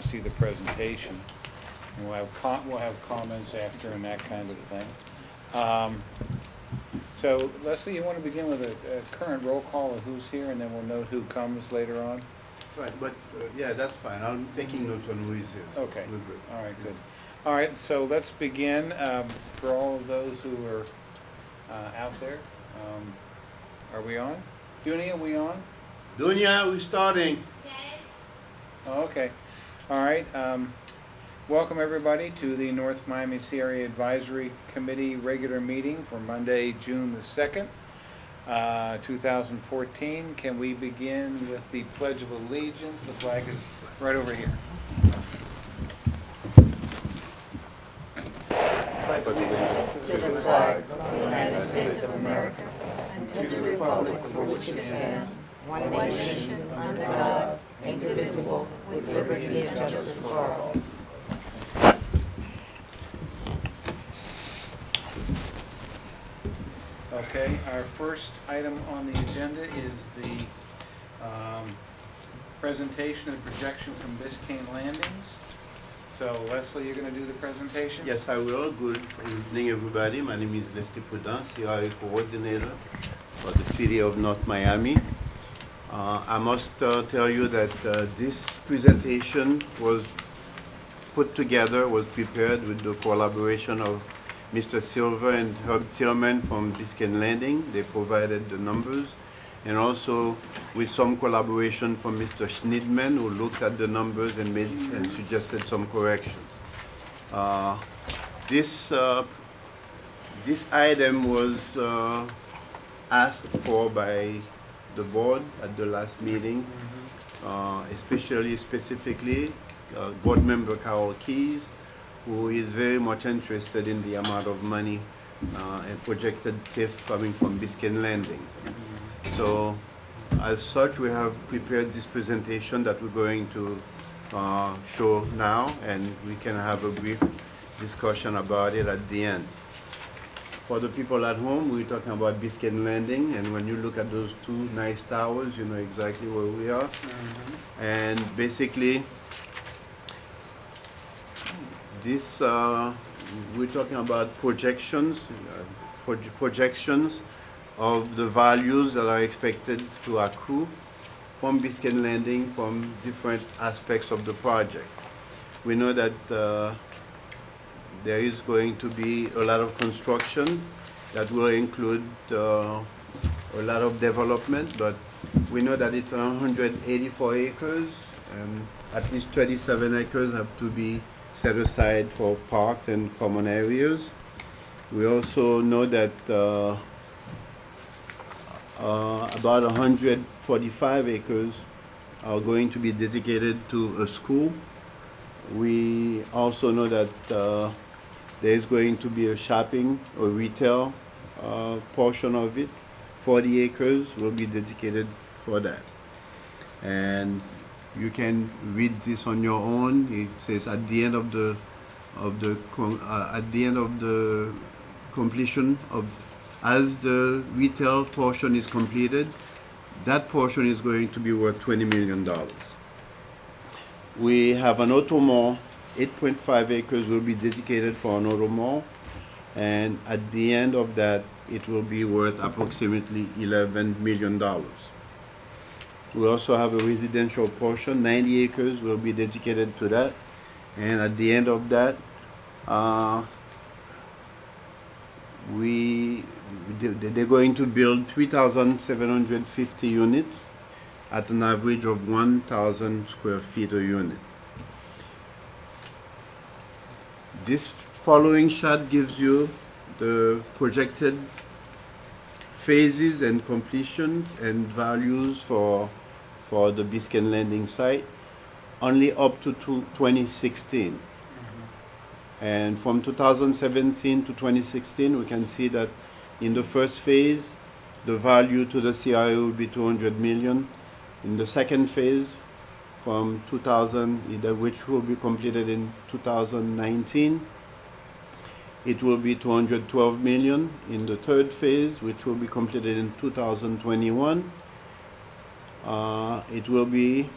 want to see the presentation. And we'll have comments after and that kind of thing. So Leslie, you want to begin with a current roll call of who's here, and then we'll note who comes later on? Right, but yeah, that's fine. I'm taking notes on who is here. Okay. We're good. All right, good. All right, so let's begin. For all of those who are out there, are we on? Dunia, are we on? Dunya, we're starting. Yes. Oh, okay. All right. Welcome everybody to the North Miami CRA Advisory Committee regular meeting for Monday, June the 2nd, 2014. Can we begin with the Pledge of Allegiance? The flag is right over here. Allegiance to the flag of the United States of America and to the republic for which it stands, one nation, under God, indivisible, with liberty and justice for all. Okay, our first item on the agenda is the presentation and projection from Biscayne Landings. So Leslie, you're going to do the presentation? Yes, I will. Good evening, everybody. My name is Leslie Prudence, CRA coordinator for the city of North Miami. I must tell you that this presentation was put together, was prepared with the collaboration of Mr. Silver and Herb Tillman from Biscayne Landing. They provided the numbers, and also with some collaboration from Mr. Schneidman, who looked at the numbers and made and suggested some corrections. This item was asked for by the board at the last meeting, specifically board member Carol Keys, who is very much interested in the amount of money and projected TIF coming from Biscayne Landing. So, as such, we have prepared this presentation that we're going to show now, and we can have a brief discussion about it at the end. For the people at home, we're talking about Biscayne Landing, and when you look at those two nice towers, you know exactly where we are. And basically, this we're talking about projections of the values that are expected to accrue from Biscayne Landing from different aspects of the project. We know that there is going to be a lot of construction that will include a lot of development, but we know that it's 184 acres, and at least 37 acres have to be set aside for parks and common areas. We also know that about 145 acres are going to be dedicated to a school. We also know that there is going to be a shopping or retail portion of it. 40 acres will be dedicated for that. And you can read this on your own. It says at the end of the completion of, as the retail portion is completed, that portion is going to be worth $20 million. We have an auto mall. 8.5 acres will be dedicated for an auto mall, and at the end of that, it will be worth approximately $11 million. We also have a residential portion. 90 acres will be dedicated to that, and at the end of that, they're going to build 3,750 units at an average of 1,000 square feet a unit. This following shot gives you the projected phases and completions and values for the Biscayne Landing site, only up to 2016. And from 2017 to 2016, we can see that in the first phase, the value to the CRA will be 200 million. In the second phase, from 2000, which will be completed in 2019, it will be 212 million. In the third phase, which will be completed in 2021, it will be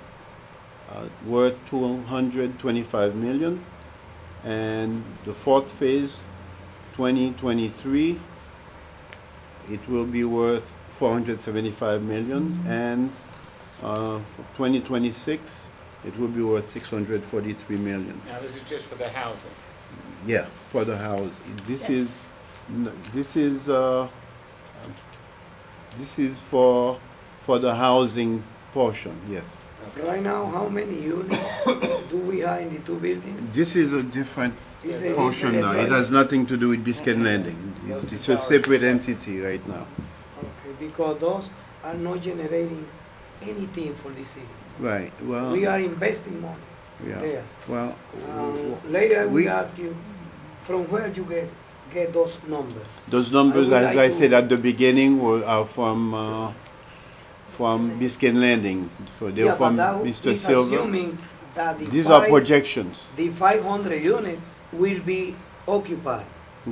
worth 225 million. And the fourth phase, 2023, it will be worth 475 millions. And for 2026, it will be worth 643 million. Now, this is just for the housing. Yeah, for the house. This Yes. is this is for the housing portion. Yes. Right now, how many units do we have in the two buildings? This is a different Is it portion now. It different? has nothing to do with Biscayne Landing. It's a separate entity right now. Okay, because those are not generating anything for the city. Right. Well. We are investing money Yeah. there. Well. Later, I will we- ask you, from where you get those numbers? Those numbers, I would as like I to- said at the beginning, are from Biscayne Landing. They're Yeah, from but that Mr. is Silver. assuming that These are projections. the 500 units will be occupied,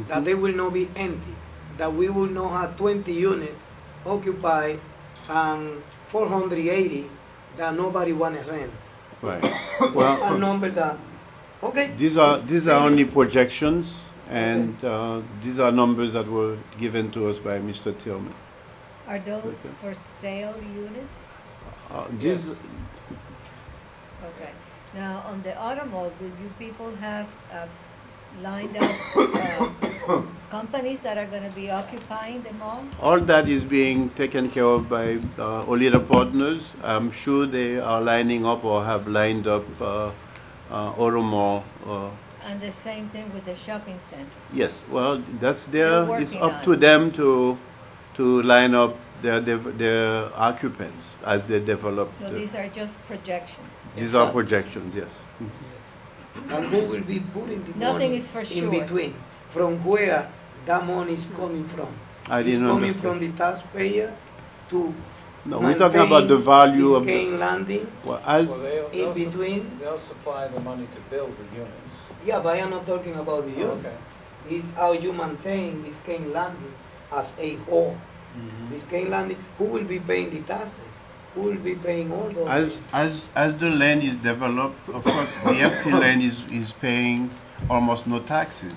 that they will not be empty, that we will not have 20 units occupied and 480 that nobody want to rent. Right. A Well, number that, okay. these are only projections, and these are numbers that were given to us by Mr. Tillman. Are those for sale units? These, Okay. Now, on the automobile, do you people have lined up companies that are going to be occupying the mall? all that is being taken care of by Olida Partners. I'm sure they are lining up or have lined up Automall. And the same thing with the shopping center. Yes, well, that's They're their. It's working up on to it. them to line up their occupants as they develop. So these are just projections. These are projections. Yes. Yes. And who will be putting the Nothing money is for in sure. between? From where that money is coming from? I It's didn't coming understand. from the taxpayer to No, we're talking about the value of the. Biscayne Landing Well, as Well, in between. They'll supply the money to build the units. Yeah, but I'm not talking about the unit. Okay. It's how you maintain Biscayne Landing as a whole. Biscayne Landing, who will be paying the taxes? Who will be paying all those? as the land is developed, of course, the empty land is paying almost no taxes.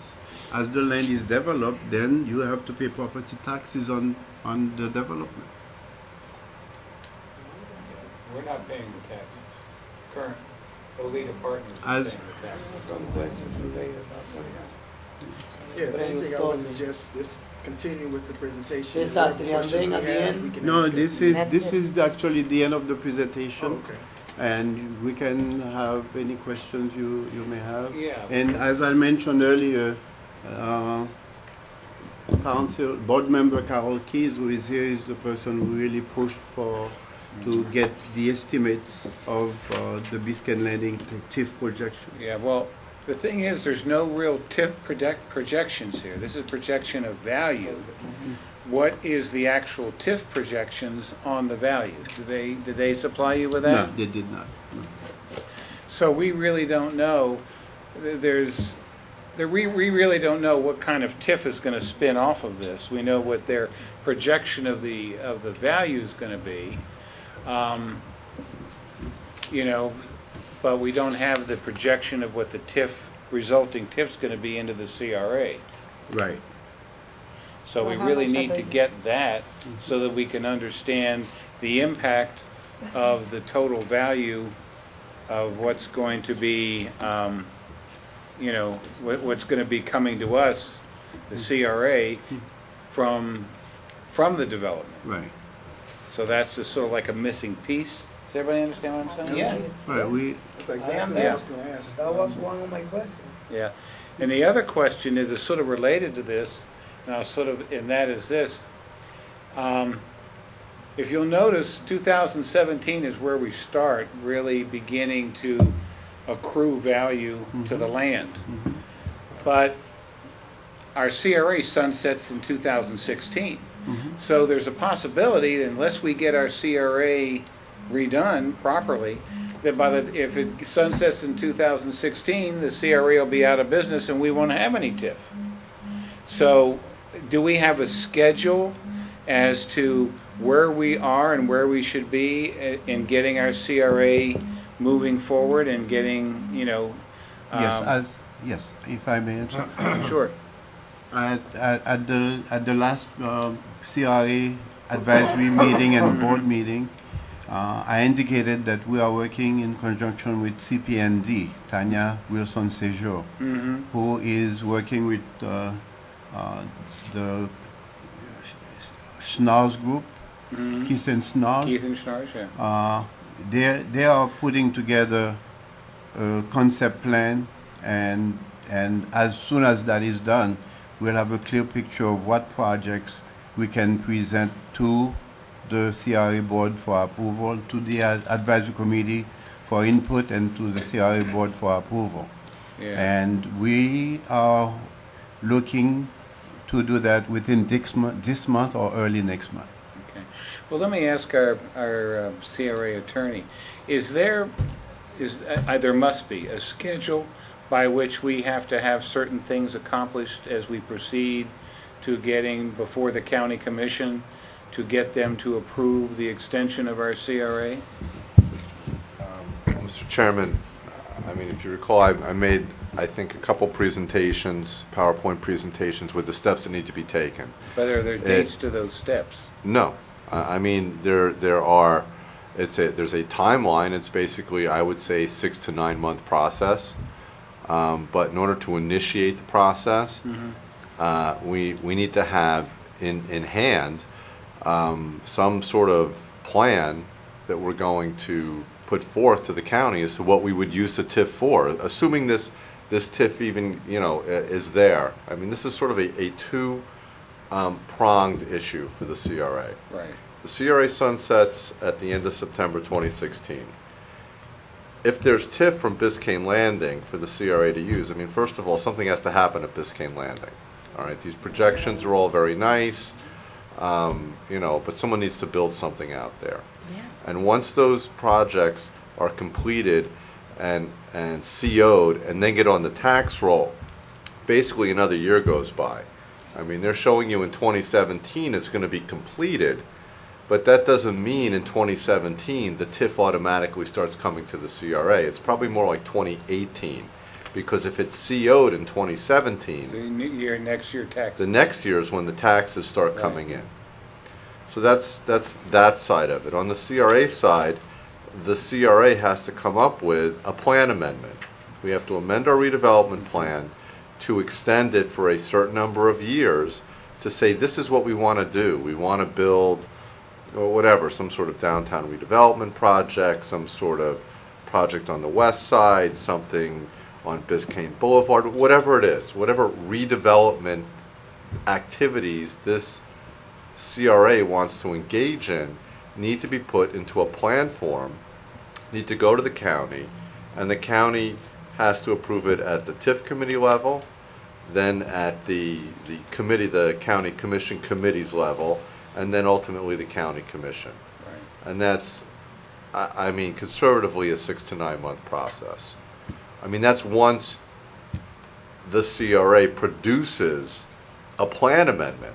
As the land is developed, then you have to pay property taxes on the development. We're not paying the taxes. Current Olida Partners is As- paying the taxes. Some questions for later. Yeah, I think I would Brainstorming. suggest just continue with the presentation. Exactly, What and then questions at we the have, end- we can No, ask it. That's this it. is actually the end of the Oh, presentation, okay. and we can have any questions you may have. Yeah. And as I mentioned earlier, board member Carol Keys, who is here, is the person who really pushed to get the estimates of the Biscayne Landing TIF projection. Yeah, well, the thing is, there's no real TIF projections here. This is projection of value. What is the actual TIF projections on the value? Did they supply you with No, that? they did not. No. So we really don't know. We really don't know what kind of TIF is going to spin off of this. We know what their projection of the value is going to be. You know, but we don't have the projection of what the resulting TIF's going to be into the CRA. Right. So we Well, how really much are need to they- get that so that we can understand the impact of the total value of what's going to be, you know, what's going to be coming to us, the CRA, from the development. Right. So that's just sort of like a missing piece. Does everybody understand what I'm saying? Yes. Right. We That's exactly what there. I was gonna ask. That was one of my questions. Yeah. And the other question is sort of related to this, and that is this. If you'll notice, 2017 is where we start really beginning to accrue value to the land. But our CRA sunsets in 2016. So there's a possibility that unless we get our CRA redone properly, that if it sunsets in 2016, the CRA will be out of business and we won't have any TIF. So do we have a schedule as to where we are and where we should be in getting our CRA moving forward and getting, you know, Yes, if I may answer. sure. At the last CRA advisory meeting and board meeting, I indicated that we are working in conjunction with CPND, Tanya Wilson Sejour, who is working with the Schnauz group, Keith and Schnauz. Keith and Schnars, yeah. They are putting together a concept plan, and as soon as that is done, we'll have a clear picture of what projects we can present to the CRA board for approval, to the advisory committee for input, and to the CRA board for approval. Yeah. And we are looking to do that within this month or early next month. Okay. Well, let me ask our CRA attorney, there must be a schedule by which we have to have certain things accomplished as we proceed to getting before the county commission to get them to approve the extension of our CRA? Mr. Chairman, I mean, if you recall, I made, I think, a couple presentations, PowerPoint presentations with the steps that need to be taken. But are there dates to those steps? No. I mean, there's a timeline. It's basically, I would say, 6 to 9 month process. But in order to initiate the process, we need to have in hand some sort of plan that we're going to put forth to the county as to what we would use the TIF for, assuming this TIF even, you know, is there. I mean, this is sort of a two-pronged issue for the CRA. Right. The CRA sunsets at the end of September 2016. If there's TIF from Biscayne Landing for the CRA to use, I mean, first of all, something has to happen at Biscayne Landing. All right, these projections are all very nice, you know, but someone needs to build something out there. Yeah. And once those projects are completed and CO'd and then get on the tax roll, basically another year goes by. I mean, they're showing you in 2017 it's going to be completed, but that doesn't mean in 2017 the TIF automatically starts coming to the CRA. It's probably more like 2018, because if it's CO'd in 2017, So next year tax. the next year is when the taxes start coming in. So that's that side of it. On the CRA side, the CRA has to come up with a plan amendment. We have to amend our redevelopment plan to extend it for a certain number of years to say this is what we want to do. We want to build, or whatever, some sort of downtown redevelopment project, some sort of project on the west side, something on Biscayne Boulevard, whatever it is, whatever redevelopment activities this CRA wants to engage in need to be put into a plan form, need to go to the county, and the county has to approve it at the TIF committee level, then at the committee, the county commission committee's level, and then ultimately the county commission. Right. And that's, I mean, conservatively a 6 to 9 month process. I mean, that's once the CRA produces a plan amendment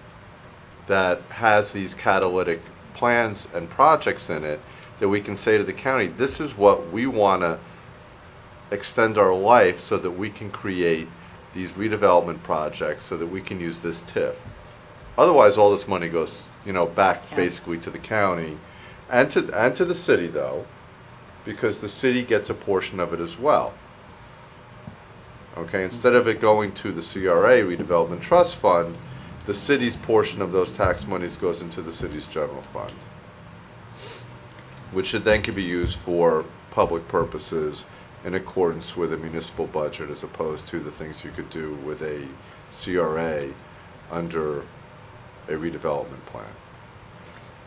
that has these catalytic plans and projects in it, that we can say to the county, this is what we want to extend our life so that we can create these redevelopment projects so that we can use this TIF. Otherwise, all this money goes, you know, back basically to the county and to the city, though, because the city gets a portion of it as well. Okay, instead of it going to the CRA Redevelopment Trust Fund, the city's portion of those tax monies goes into the city's general fund, which then can be used for public purposes in accordance with a municipal budget, as opposed to the things you could do with a CRA under a redevelopment plan.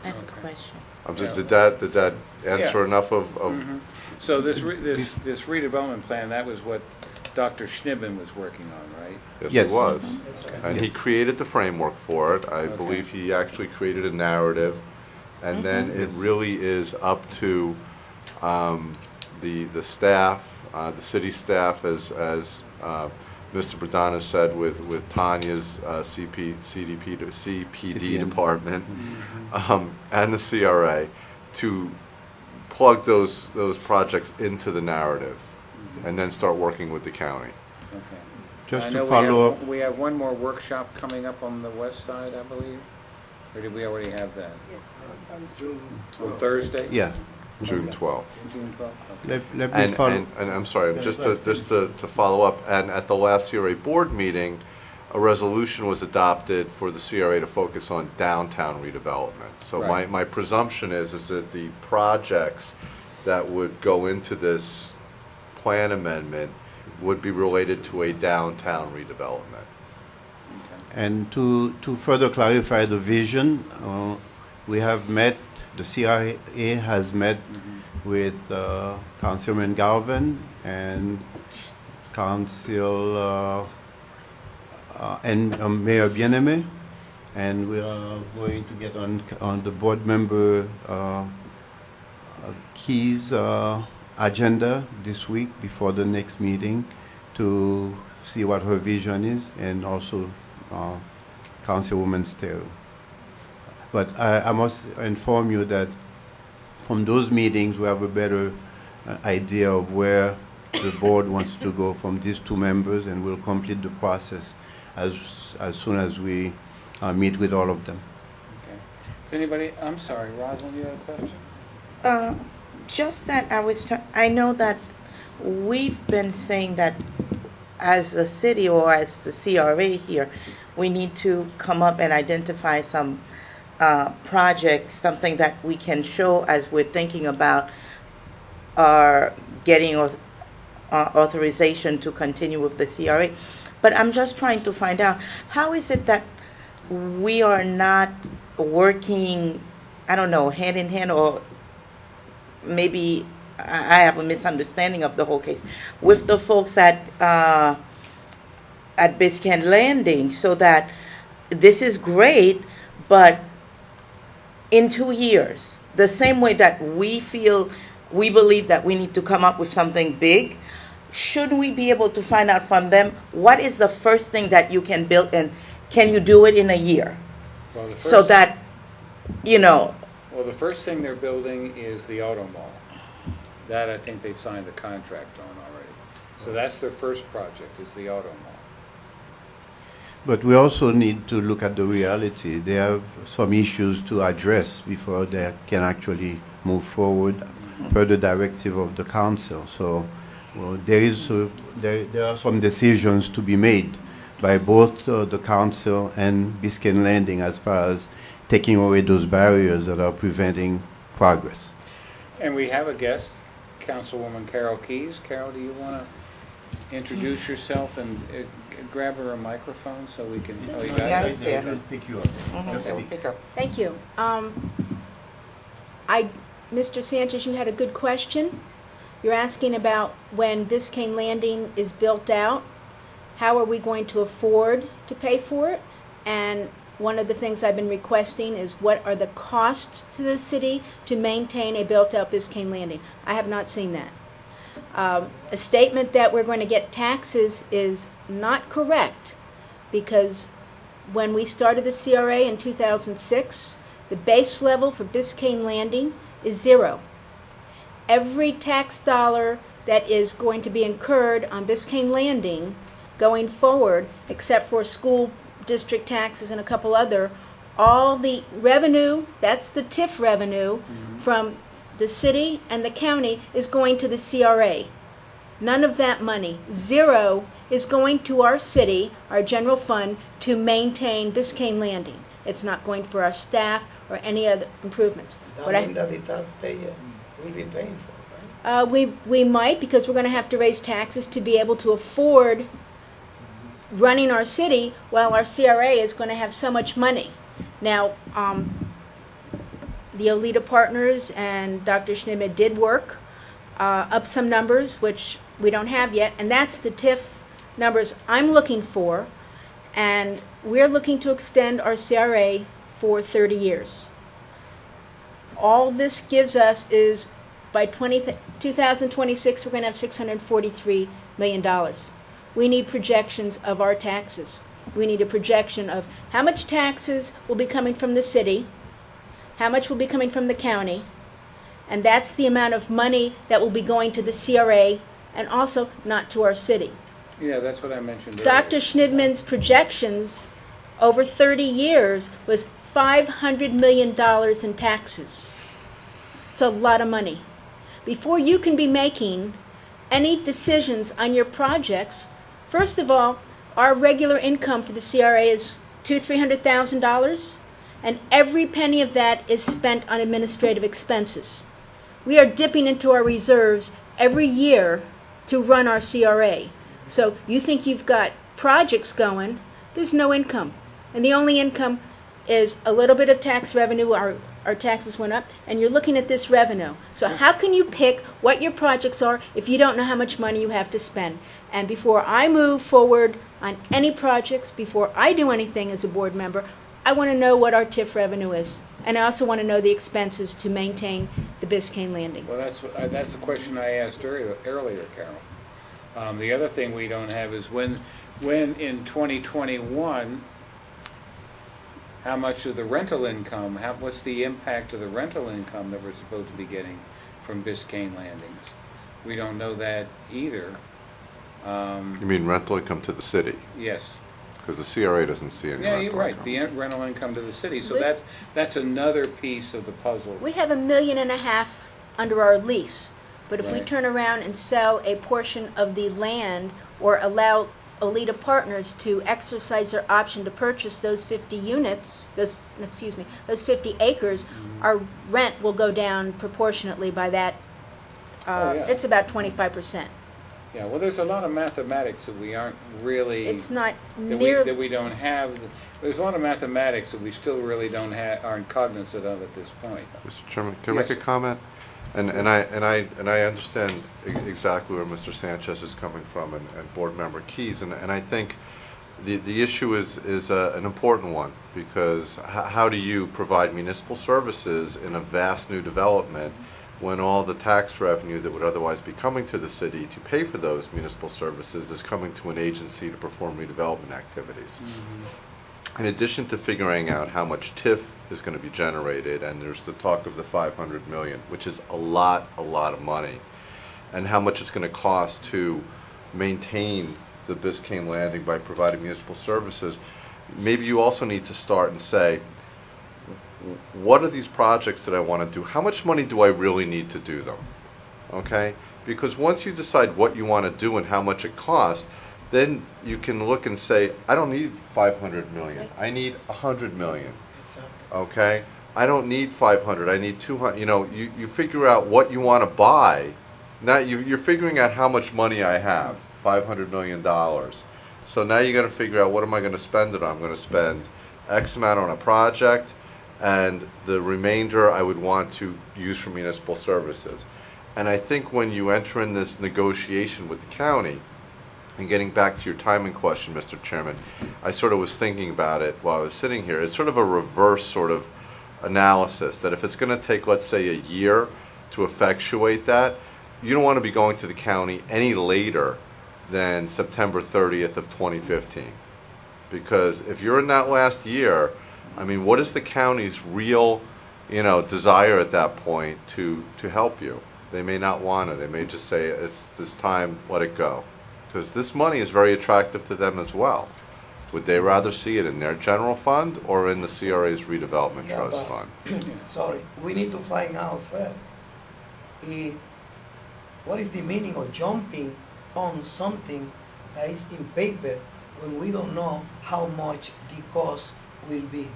I have a question. Did that answer enough of? So this redevelopment plan, that was what Dr. Schnibben was working on, right? Yes, Yes. it was. And he created the framework for it. I believe he actually created a narrative. And then it really is up to the staff, the city staff, as Mr. Bردana said, with Tanya's CPD department, and the CRA, to plug those projects into the narrative and then start working with the county. Okay. Just I to know follow up, we have one more workshop coming up on the west side, I believe. Or did we already have that? June On 12th. Thursday? yeah, June 12th. June 12th? Okay. let me follow. And I'm sorry, Yeah, just go to follow up, and at the last CRA board meeting, a resolution was adopted for the CRA to focus on downtown redevelopment. So Right. my presumption is that the projects that would go into this plan amendment would be related to a downtown redevelopment. And to further clarify the vision, we have met, the CRA has met with Councilman Galvin and Council and Mayor Bien-Aimé, and we are going to get on the board member Key's agenda this week before the next meeting to see what her vision is, and also Councilwoman Stero. But I must inform you that from those meetings we have a better idea of where the board wants to go from these two members, and we'll complete the process as soon as we meet with all of them. Okay. Does anybody, I'm sorry, Rosalind, you had a question? Just that I know that we've been saying that as a city or as the CRA here, we need to come up and identify some projects, something that we can show as we're thinking about our getting authorization to continue with the CRA. But I'm just trying to find out, how is it that we are not working, I don't know, hand in hand, or maybe I have a misunderstanding of the whole case, with the folks at Biscayne Landing, so that this is great, but in 2 years, the same way that we believe that we need to come up with something big, shouldn't we be able to find out from them what is the first thing that you can build, and can you do it in a year? Well, the So first- that, you know, Well, the first thing they're building is the auto mall. That, I think they signed the contract on already. So that's their first project, is the auto mall. But we also need to look at the reality. They have some issues to address before they can actually move forward per the directive of the council. So well, there are some decisions to be made by both the council and Biscayne Landing as far as taking away those barriers that are preventing progress. And we have a guest, Councilwoman Carol Keyes. Carol, do you want to introduce yourself and grab her a microphone so we can, oh, you got Yeah, it? it's there. Pick you up. they will pick up. Thank you. Mr. Sanchez, you had a good question. You're asking about when Biscayne Landing is built out, how are we going to afford to pay for it? And one of the things I've been requesting is what are the costs to the city to maintain a built-out Biscayne Landing? I have not seen that. A statement that we're going to get taxes is not correct, because when we started the CRA in 2006, the base level for Biscayne Landing is 0. Every tax dollar that is going to be incurred on Biscayne Landing going forward, except for school district taxes and a couple other, all the revenue, that's the TIF revenue from the city and the county, is going to the CRA. None of that money, 0, is going to our city, our general fund, to maintain Biscayne Landing. It's not going for our staff or any other improvements. That What I- means that the taxpayer will be paying for it, right? we might, because we're going to have to raise taxes to be able to afford running our city, while our CRA is going to have so much money. Now, the Alita Partners and Dr. Schneemann did work up some numbers, which we don't have yet, and that's the TIF numbers I'm looking for, and we're looking to extend our CRA for 30 years. All this gives us is, by 2026, we're going to have $643 million. We need projections of our taxes. We need a projection of how much taxes will be coming from the city, how much will be coming from the county, And that's the amount of money that will be going to the CRA and also not to our city. Yeah, that's what I mentioned earlier. Dr. Schnittman's projections over 30 years was $500 million in taxes. It's a lot of money. Before you can be making any decisions on your projects, first of all, our regular income for the CRA is $200,000-300,000, and every penny of that is spent on administrative expenses. We are dipping into our reserves every year to run our CRA. So you think you've got projects going, there's no income. And the only income is a little bit of tax revenue. Our taxes went up, and you're looking at this revenue. So how can you pick what your projects are if you don't know how much money you have to spend? And before I move forward on any projects, before I do anything as a board member, I want to know what our TIF revenue is. And I also want to know the expenses to maintain the Biscayne Landing. Well, that's the question I asked earlier, Carol. The other thing we don't have is when in 2021, how much of the rental income, what's the impact of the rental income that we're supposed to be getting from Biscayne Landings? We don't know that either. You mean rental income to the city? Yes. Because the CRA doesn't see any Yeah, rental you're right, income. the rental income to the city. So that's another piece of the puzzle. We have $1.5 million under our lease, but if we Right. turn around and sell a portion of the land or allow Olita Partners to exercise their option to purchase those 50 units, those 50 acres, our rent will go down proportionately by that. Oh, yeah. It's about 25%. Yeah, well, there's a lot of mathematics that we aren't really... It's not that near. we don't have. There's a lot of mathematics that we still really aren't cognizant of at this point. Mr. Chairman, can I make a Yes. comment? And I understand exactly where Mr. Sanchez is coming from and Board Member Keys, and I think the issue is an important one, because how do you provide municipal services in a vast new development when all the tax revenue that would otherwise be coming to the city to pay for those municipal services is coming to an agency to perform redevelopment activities? In addition to figuring out how much TIF is going to be generated, and there's the talk of the 500 million, which is a lot of money, and how much it's going to cost to maintain the Biscayne Landing by providing municipal services, maybe you also need to start and say, what are these projects that I want to do? How much money do I really need to do them? Okay? Because once you decide what you want to do and how much it costs, then you can look and say, I don't need 500 million. I need 100 million. Okay? I don't need 500. I need 200. You know, you figure out what you want to buy. Now you're figuring out how much money I have, $500 million. So now you got to figure out, what am I going to spend it on? I'm going to spend X amount on a project, and the remainder I would want to use for municipal services. And I think when you enter in this negotiation with the county, and getting back to your timing question, Mr. Chairman, I sort of was thinking about it while I was sitting here. It's sort of a reverse sort of analysis, that if it's going to take, let's say, a year to effectuate that, you don't want to be going to the county any later than September 30th of 2015. Because if you're in that last year, I mean, what is the county's real, desire at that point to help you? They may not want to. They may just say, it's this time, let it go. Because this money is very attractive to them as well. Would they rather see it in their general fund or in the CRA's redevelopment Yeah, trust but- fund? Sorry, we need to find out first. What is the meaning of jumping on something that is in paper when we don't know how much the cost will be?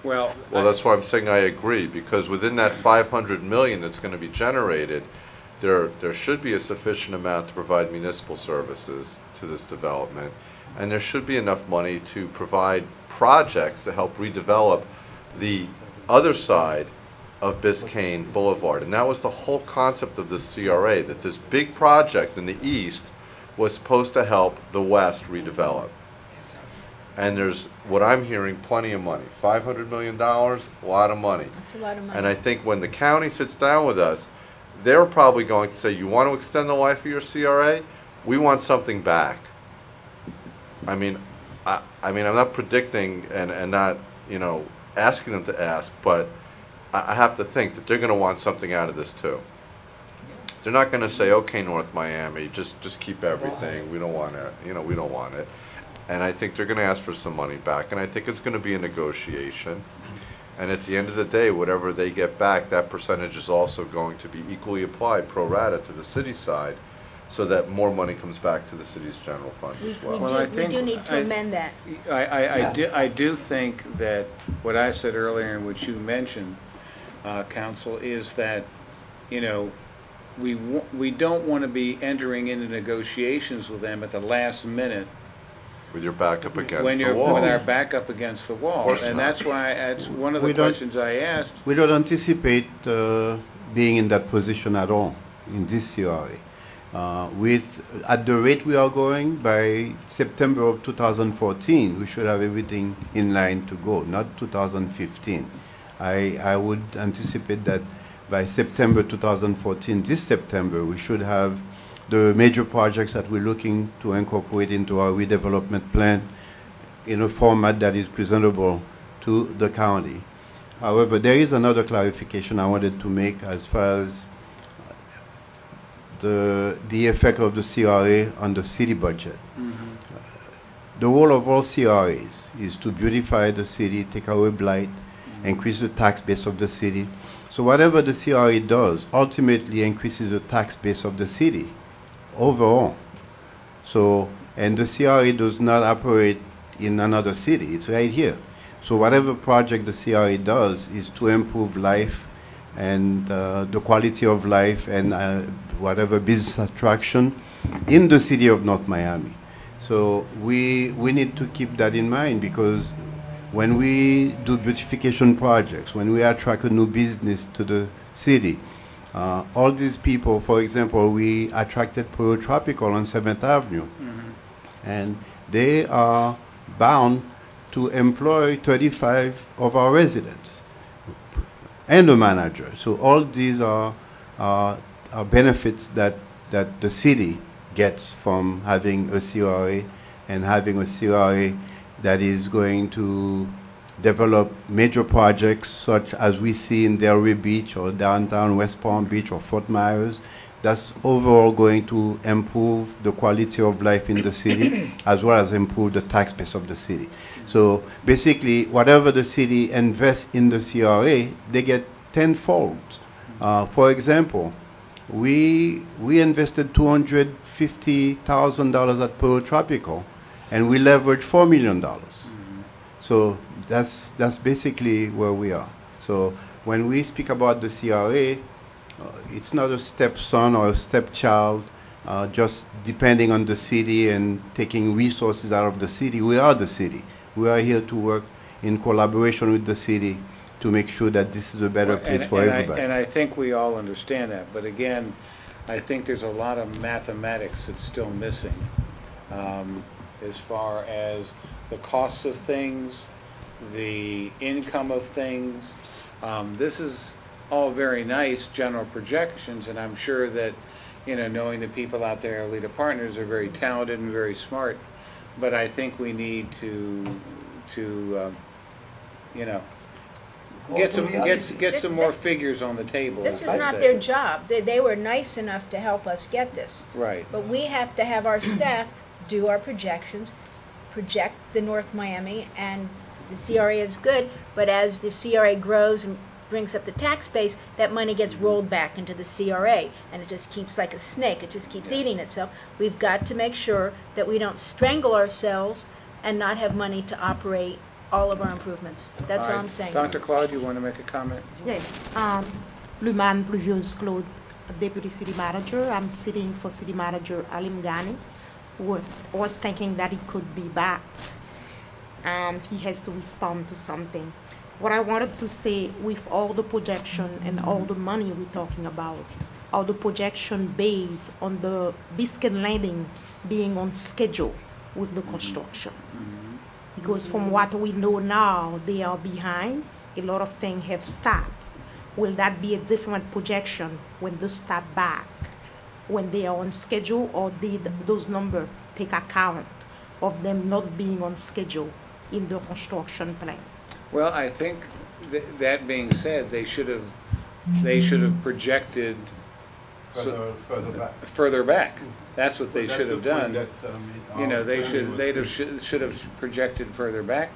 Well, Well, that's why I'm saying I agree, because within that 500 million that's going to be generated, there should be a sufficient amount to provide municipal services to this development, and there should be enough money to provide projects to help redevelop the other side of Biscayne Boulevard. And that was the whole concept of this CRA, that this big project in the east was supposed to help the west redevelop. And there's, what I'm hearing, plenty of money. $500 million, a lot of money. That's a lot of money. And I think when the county sits down with us, they're probably going to say, you want to extend the life of your CRA? We want something back. I mean, I'm not predicting and not, asking them to ask, but I have to think that they're gonna want something out of this too. They're not gonna say, okay, North Miami, just keep everything, we don't want it, we don't want it. And I think they're gonna ask for some money back, and I think it's gonna be a negotiation. And at the end of the day, whatever they get back, that percentage is also going to be equally applied pro rata to the city side, so that more money comes back to the city's general fund We, as well. Well, I we think do need to I- amend that. I do think that what I said earlier and what you mentioned, Council, is that, we don't want to be entering into negotiations with them at the last minute With your back up against when the you're wall. with our back up against the wall. course And not. that's why, that's one of the We don't- questions I asked. We don't anticipate being in that position at all in this CRA. At the rate we are going, by September of 2014, we should have everything in line to go, not 2015. I would anticipate that by September 2014, this September, we should have the major projects that we're looking to incorporate into our redevelopment plan in a format that is presentable to the county. However, there is another clarification I wanted to make as far as the effect of the CRA on the city budget. The role of all CRAs is to beautify the city, take away blight, increase the tax base of the city. So whatever the CRA does ultimately increases the tax base of the city overall. So, and the CRA does not operate in another city, it's right here. So whatever project the CRA does is to improve life and the quality of life and whatever business attraction in the city of North Miami. So we need to keep that in mind, because when we do beautification projects, when we attract a new business to the city, all these people, for example, we attracted Pollo Tropical on 7th Avenue, and they are bound to employ 35 of our residents and a manager. So all these are benefits that the city gets from having a CRA, and having a CRA that is going to develop major projects such as we see in Delray Beach or downtown West Palm Beach or Fort Myers. That's overall going to improve the quality of life in the city as well as improve the tax base of the city. So basically, whatever the city invests in the CRA, they get tenfold. For example, we invested $250,000 at Pearl Tropical, and we leveraged $4 million. So that's basically where we are. So when we speak about the CRA, it's not a stepson or a stepchild, just depending on the city and taking resources out of the city. We are the city. We are here to work in collaboration with the city to make sure that this is a better place for everybody. And I think we all understand that, but again, I think there's a lot of mathematics that's still missing, as far as the costs of things, the income of things. This is all very nice general projections, and I'm sure that, knowing the people out there, our leader partners, are very talented and very smart, but I think we need to get some more figures on the table. This is I'd not say. their job. They were nice enough to help us get this. Right. But we have to have our staff do our projections, project the North Miami, and the CRA is good, but as the CRA grows and brings up the tax base, that money gets rolled back into the CRA, and it just keeps like a snake. It just keeps eating itself. We've got to make sure that we don't strangle ourselves and not have money to operate all of our improvements. That's all I'm saying. Dr. Claude, you want to make a comment? Yes, Luman Pluvius Claude, Deputy City Manager. I'm sitting for City Manager Alim Ghani, who was thinking that he could be back. He has to respond to something. What I wanted to say, with all the projection and all the money we're talking about, all the projection based on the Biscuit Landing being on schedule with the construction. Because from what we know now, they are behind. A lot of things have stopped. Will that be a different projection when they start back, when they are on schedule, or did those numbers take account of them not being on schedule in the construction plan? Well, I think that being said, they should have projected Further back. further back. That's what they That's should the have point done. that, You know, our they attorney should have projected further back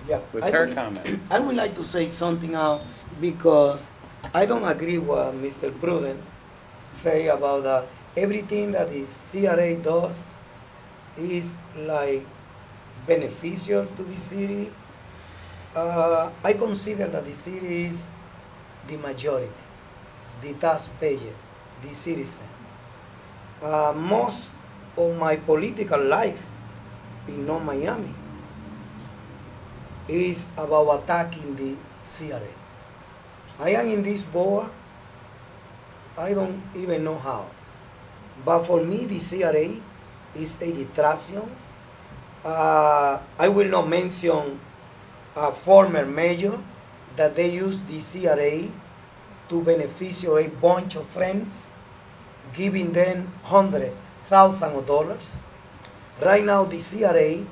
Yeah, with I her would- comment. I would like to say something now because I don't agree what Mr. Pruden say about everything that the CRA does is like beneficial to the city. I consider that the city is the majority, the taxpayer, the citizens. Most of my political life in North Miami is about attacking the CRA. I am in this board, I don't even know how. But for me, the CRA is a distraction. I will not mention a former mayor that they use the CRA to beneficiate a bunch of friends, giving them $100,000. Right now, the CRA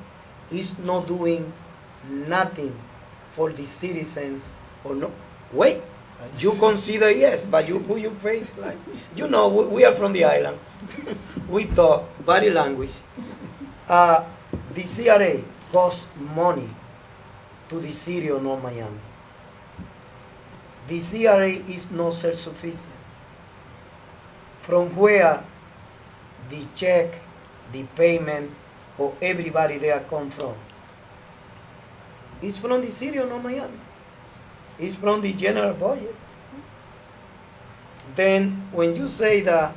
is not doing nothing for the citizens or no. Wait, you consider yes, but you put your face like, you know, we are from the island. We talk body language. The CRA costs money to the city of North Miami. The CRA is not self-sufficient. From where the check, the payment, or everybody there come from? It's from the city of North Miami. It's from the general budget. Then when you say that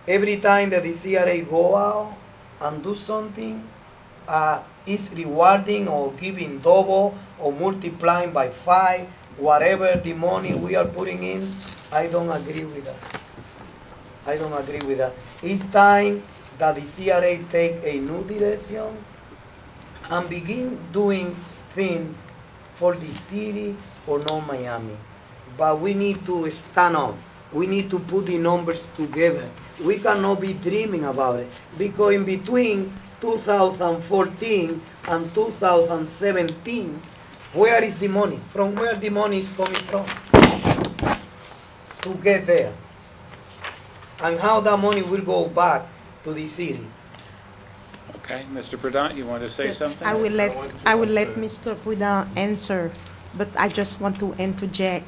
every time that the CRA go out and do something, is rewarding or giving double or multiplying by 5, whatever the money we are putting in, I don't agree with that. I don't agree with that. It's time that the CRA take a new direction and begin doing things for the city of North Miami. But we need to stand up. We need to put the numbers together. We cannot be dreaming about it because in between 2014 and 2017, where is the money? From where the money is coming from to get there? And how that money will go back to the city? Okay, Mr. Pradant, you want to say something? I will let Mr. Prudent answer, but I just want to interject.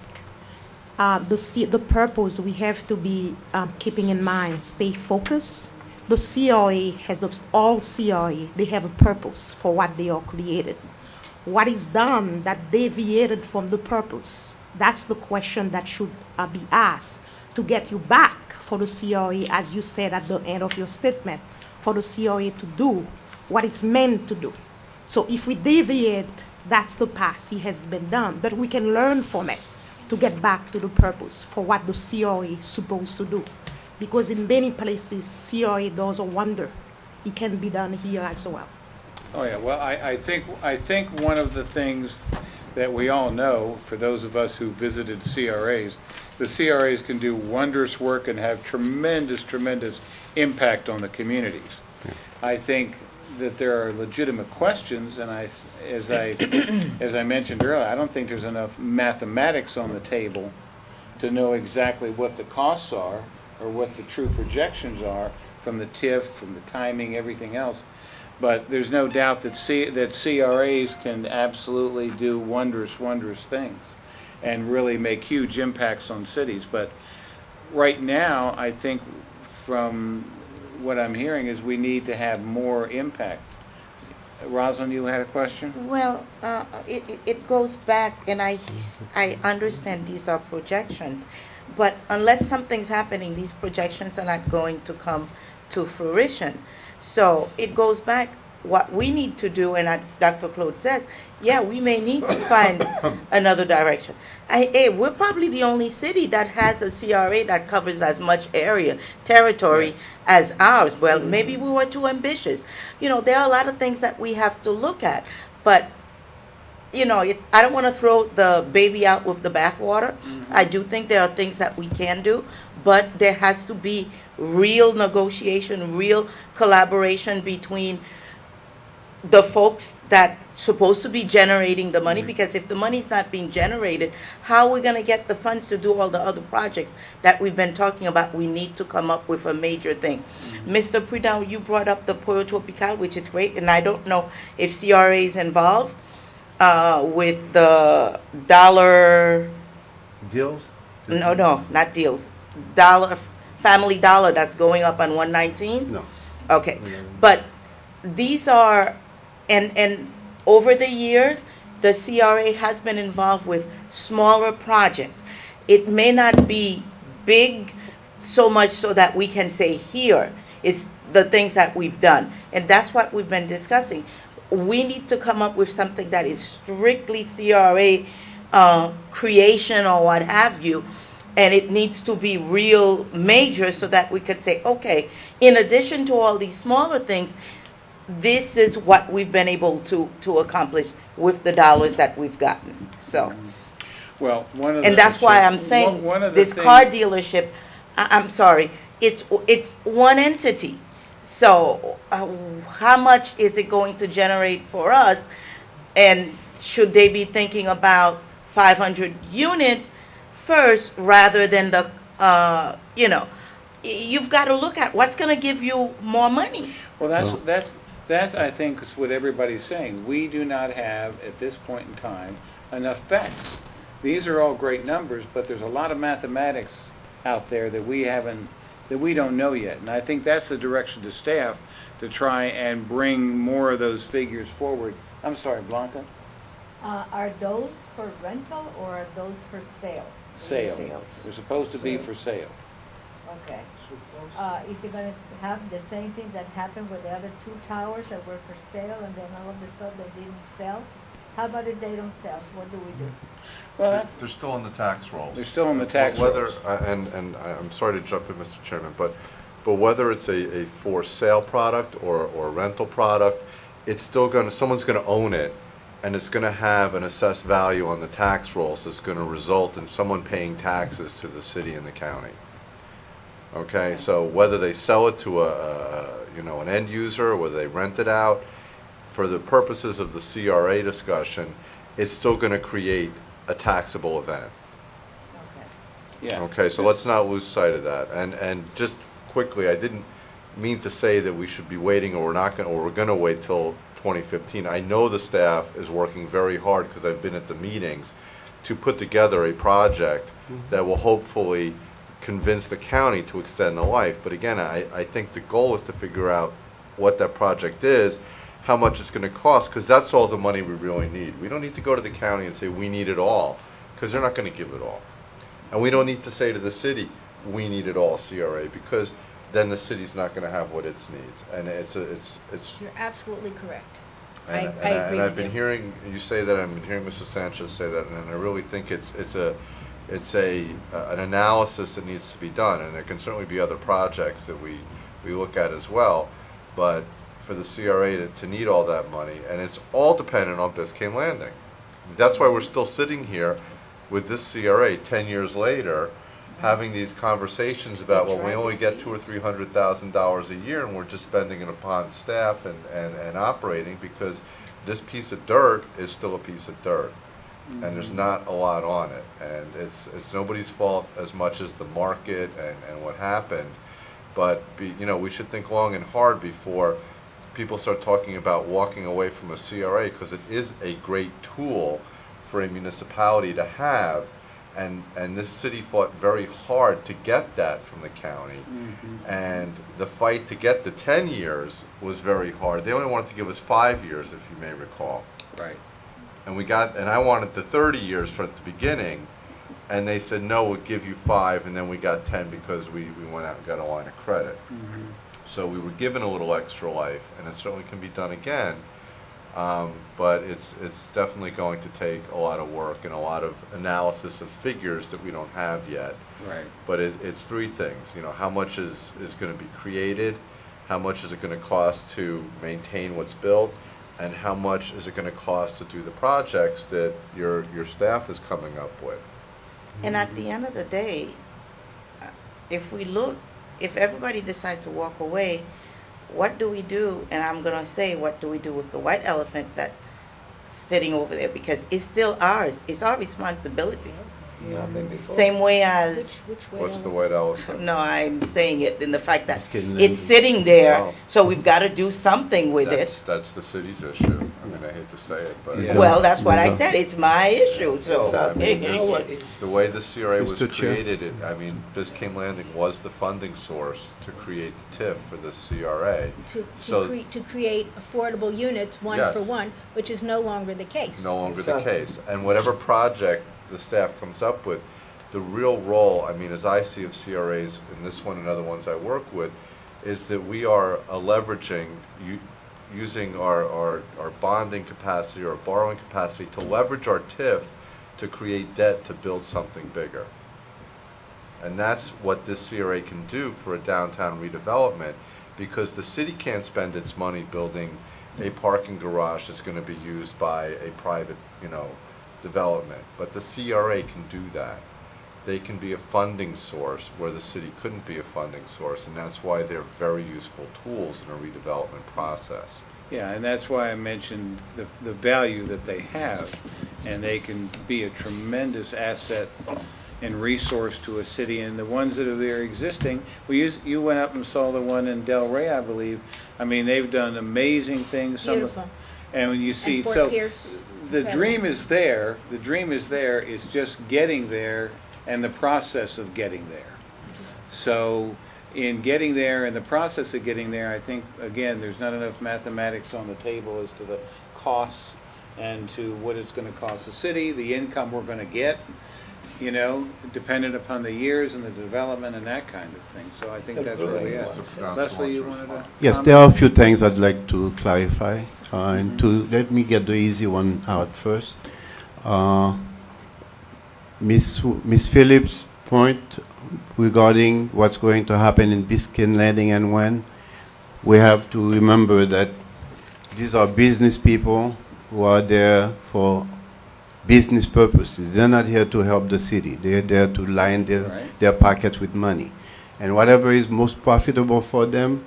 The purpose we have to be keeping in mind, stay focused. The CRA all CRA, they have a purpose for what they are created. What is done that deviated from the purpose? That's the question that should be asked to get you back for the CRA, as you said at the end of your statement, for the CRA to do what it's meant to do. So if we deviate, that's the past, it has been done, but we can learn from it to get back to the purpose for what the CRA is supposed to do. Because in many places, CRA does a wonder. It can be done here as well. Oh, yeah, well, I think one of the things that we all know, for those of us who visited CRAs, the CRAs can do wondrous work and have tremendous, tremendous impact on the communities. I think that there are legitimate questions, and as I mentioned earlier, I don't think there's enough mathematics on the table to know exactly what the costs are or what the true projections are from the TIF, from the timing, everything else. But there's no doubt that CRAs can absolutely do wondrous, wondrous things and really make huge impacts on cities. But right now, I think from what I'm hearing is we need to have more impact. Rosalind, you had a question? Well, it goes back, and I understand these are projections, but unless something's happening, these projections are not going to come to fruition. So it goes back, what we need to do, and as Dr. Claude says, yeah, we may need to find another direction. We're probably the only city that has a CRA that covers as much territory as ours. Well, maybe we were too ambitious. You know, there are a lot of things that we have to look at, but you know, I don't want to throw the baby out with the bathwater. I do think there are things that we can do, but there has to be real negotiation, real collaboration between the folks that supposed to be generating the money, because if the money's not being generated, how are we gonna get the funds to do all the other projects that we've been talking about? We need to come up with a major thing. Mr. Prudhomme, you brought up the Pollo Tropical, which is great, and I don't know if CRA is involved, with the dollar, Deals? no, not deals, Family Dollar that's going up on 119? No. Okay, but these are, and over the years, the CRA has been involved with smaller projects. It may not be big so much so that we can say here is the things that we've done. And that's what we've been discussing. We need to come up with something that is strictly CRA creation or what have you. And it needs to be real major so that we could say, okay, in addition to all these smaller things, this is what we've been able to accomplish with the dollars that we've gotten. So, Well, one of the. and that's why I'm saying one of the this car things- dealership, I'm sorry, it's one entity. So how much is it going to generate for us? And should they be thinking about 500 units first rather than the, you've got to look at what's going to give you more money. Well, that's I think is what everybody's saying. We do not have, at this point in time, enough facts. These are all great numbers, but there's a lot of mathematics out there that we don't know yet. And I think that's the direction to staff, to try and bring more of those figures forward. I'm sorry, Blanca? Are those for rental or are those for sale? Sales. Sales. They're supposed to be for sale. Okay. Is it gonna have the same thing that happened with the other two towers that were for sale and then all of a sudden they didn't sell? How about if they don't sell? What do we do? Well, that's, They're still on the tax rolls. they're still in the tax Whether, rolls. and I'm sorry to jump in, Mr. Chairman, but whether it's a for sale product or a rental product, it's still gonna, someone's gonna own it, and it's gonna have an assessed value on the tax rolls that's gonna result in someone paying taxes to the city and the county. Okay, so whether they sell it to an end user, or whether they rent it out, for the purposes of the CRA discussion, it's still gonna create a taxable event. Okay. Yeah. Okay, so let's not lose sight of that. And just quickly, I didn't mean to say that we should be waiting or we're gonna wait till 2015. I know the staff is working very hard, because I've been at the meetings, to put together a project that will hopefully convince the county to extend the life. But again, I think the goal is to figure out what that project is, how much it's gonna cost, because that's all the money we really need. We don't need to go to the county and say we need it all, because they're not gonna give it all. And we don't need to say to the city, we need it all, CRA, because then the city's not gonna have what it needs. And it's You're absolutely correct. and, I and, agree and I've with been you. hearing you say that. I've been hearing Mrs. Sanchez say that, and I really think it's an analysis that needs to be done. And there can certainly be other projects that we look at as well. But for the CRA to need all that money, and it's all dependent on Biscayne Landing. That's why we're still sitting here with this CRA 10 years later, having these conversations about, well, we only get $200,000 or $300,000 a year, and we're just spending it upon staff and operating, because this piece of dirt is still a piece of dirt, and there's not a lot on it, and it's nobody's fault as much as the market and what happened, but we should think long and hard before people start talking about walking away from a CRA, because it is a great tool for a municipality to have. And this city fought very hard to get that from the county. And the fight to get the 10 years was very hard. They only wanted to give us 5 years, if you may recall. Right. And I wanted the 30 years from the beginning, and they said, no, we'll give you 5, and then we got 10 because we went out and got a line of credit. So we were given a little extra life, and it certainly can be done again. But it's definitely going to take a lot of work and a lot of analysis of figures that we don't have yet. Right. But it's three things. How much is going to be created, how much is it going to cost to maintain what's built, and how much is it going to cost to do the projects that your staff is coming up with. And at the end of the day, if everybody decides to walk away, what do we do? And I'm gonna say, what do we do with the white elephant that's sitting over there? Because it's still ours. It's our responsibility. Yeah, maybe before. Same way as, Which way? What's the white elephant? no, I'm saying it in the fact that Biscayne it's Landing. sitting there, Oh. so we've got to do something with it. That's the city's issue. I mean, I hate to say it, but Yeah. Well, that's what I Yeah. said. It's my issue, so. It's our issue. the way the CRA was Mr. Chair. created, I mean, Biscayne Landing was the funding source to create the TIF for the CRA. So- To create affordable units, one for Yes. one, which is no longer the case. No longer the Exactly. case. And whatever project the staff comes up with, the real role, I mean, as I see of CRAs in this one and other ones I work with, is that we are leveraging, using our bonding capacity or borrowing capacity to leverage our TIF to create debt to build something bigger. And that's what this CRA can do for a downtown redevelopment, because the city can't spend its money building a parking garage that's going to be used by a private, development. But the CRA can do that. They can be a funding source where the city couldn't be a funding source, and that's why they're very useful tools in a redevelopment process. Yeah, and that's why I mentioned the value that they have, and they can be a tremendous asset and resource to a city. And the ones that are there existing, you went up and saw the one in Del Rey, I believe. I mean, they've done amazing things. Beautiful. And when you see, And Fort so Pierce, the incredible. dream is there. The dream is there. It's just getting there and the process of getting there. So in getting there and the process of getting there, I think, again, there's not enough mathematics on the table as to the costs and to what it's going to cost the city, the income we're going to get, dependent upon the years and the development and that kind of thing. So I think that's where we are. Leslie, you wanted to? Yes, comment? there are a few things I'd like to clarify, and let me get the easy one out first. Miss Phillips' point regarding what's going to happen in Biscayne Landing and when, we have to remember that these are business people who are there for business purposes. They're not here to help the city. They're there to line Right. their pockets with money. And whatever is most profitable for them,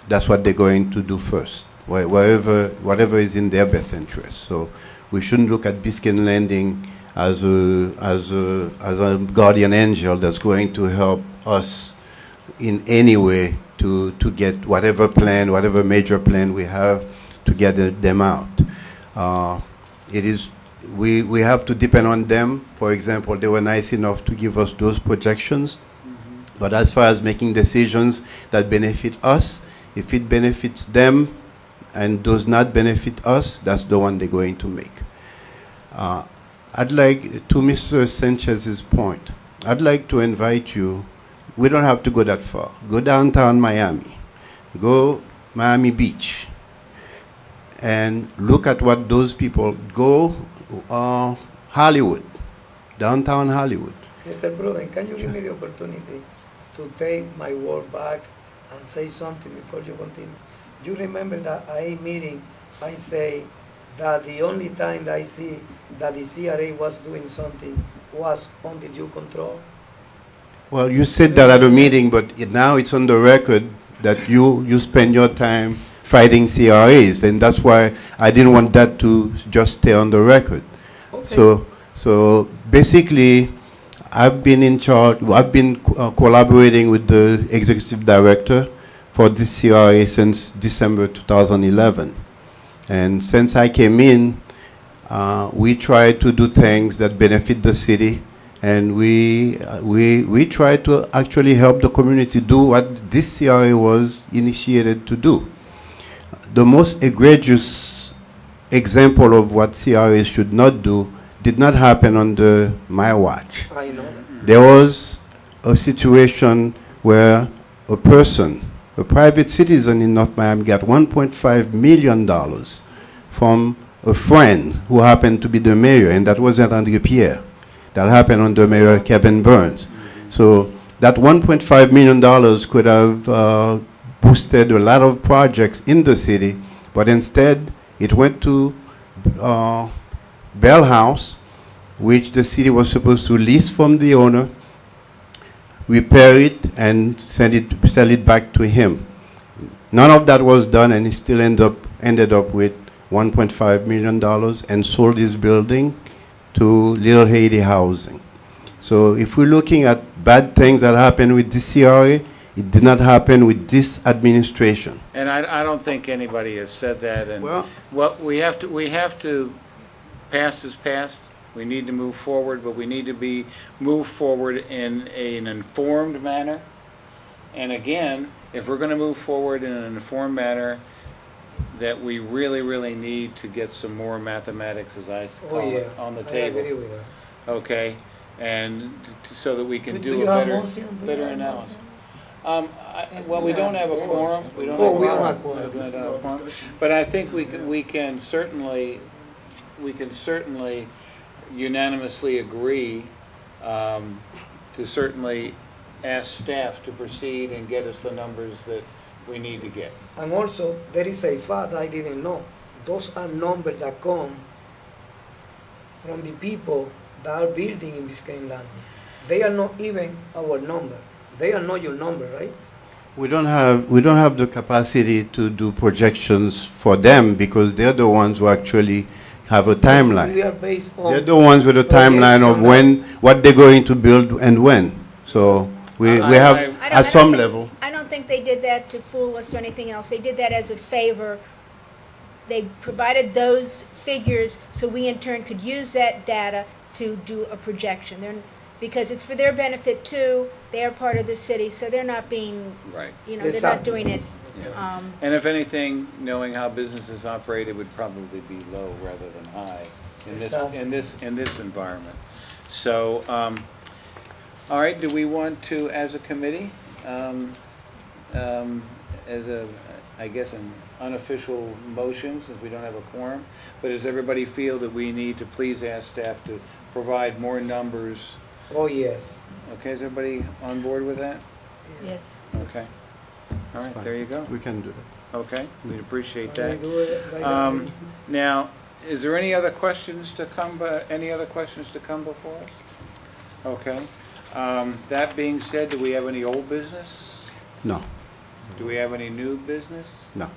that's what they're going to do first, whatever is in their best interest. So we shouldn't look at Biscayne Landing as a guardian angel that's going to help us in any way to get whatever major plan we have to get them out. We have to depend on them. For example, they were nice enough to give us those projections. But as far as making decisions that benefit us, if it benefits them and does not benefit us, that's the one they're going to make. I'd like, to Mr. Sanchez's point, I'd like to invite you, we don't have to go that far. Go downtown Miami, go Miami Beach, and look at what those people, go Hollywood, downtown Hollywood. Mr. Pruden, can you give me the opportunity to take my word back and say something before you continue? You remember that a meeting, I say that the only time that I see that the CRA was doing something was under your control? Well, you said that at a meeting, but now it's on the record that you spend your time fighting CRAs, and that's why I didn't want that to just stay on the record. Okay. So basically, I've been in charge, I've been collaborating with the executive director for this CRA since December 2011. And since I came in, we try to do things that benefit the city, and we try to actually help the community do what this CRA was initiated to do. The most egregious example of what CRA should not do did not happen under my watch. I know that. There was a situation where a person, a private citizen in North Miami, got $1.5 million from a friend who happened to be the mayor, and that wasn't Andre Pierre. That happened under Mayor Kevin Burns. So that $1.5 million could have boosted a lot of projects in the city, but instead it went to Bell House, which the city was supposed to lease from the owner, repair it, and sell it back to him. None of that was done, and he still ended up with $1.5 million and sold his building to Little Haiti Housing. So if we're looking at bad things that happened with the CRA, it did not happen with this administration. And I don't think anybody has said that, and Well- what we have to, past is past. We need to move forward, but we need to move forward in an informed manner. And again, if we're gonna move forward in an informed manner, that we really, really need to get some more mathematics, as I Oh, call yeah. it, on the I table. agree with that. Okay, and so that we can Do do you a have better, motion? Do you better have analysis. Well, we don't have a quorum. We don't Oh, have we a don't have quorum. quorum. We This don't is have a all quorum. discussion. But I think we can certainly unanimously agree to certainly ask staff to proceed and get us the numbers that we need to get. And also, there is a fact I didn't know. Those are numbers that come from the people that are building in Biscayne Landing. They are not even our number. They are not your number, right? We don't have the capacity to do projections for them because they're the ones who actually have a We timeline. are based on. They're the ones with a timeline of when, what they're going to build and when. So we have, at some level. I don't think they did that to fool us or anything else. They did that as a favor. They provided those figures so we in turn could use that data to do a projection. Because it's for their benefit too. They are part of the city, so they're not being, Right. they're not Exactly. doing it. Yeah. And if anything, knowing how businesses operate, it would probably be low rather than high Exactly. in this environment. So, all right, do we want to, as a committee, as a, I guess, an unofficial motion, since we don't have a quorum, but does everybody feel that we need to please ask staff to provide more numbers? Oh, yes. Okay, is everybody on board with that? Yes. Okay. All right, there you go. We can do that. Okay, we'd appreciate Can we that. do it like that? Now, is there any other questions to come, before us? Okay. That being said, do we have any old business? No, Do we have any new business? no.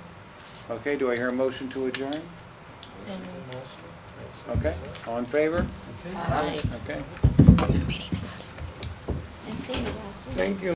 Okay, do I hear a motion to adjourn? Okay, all in favor? Okay. Thank you.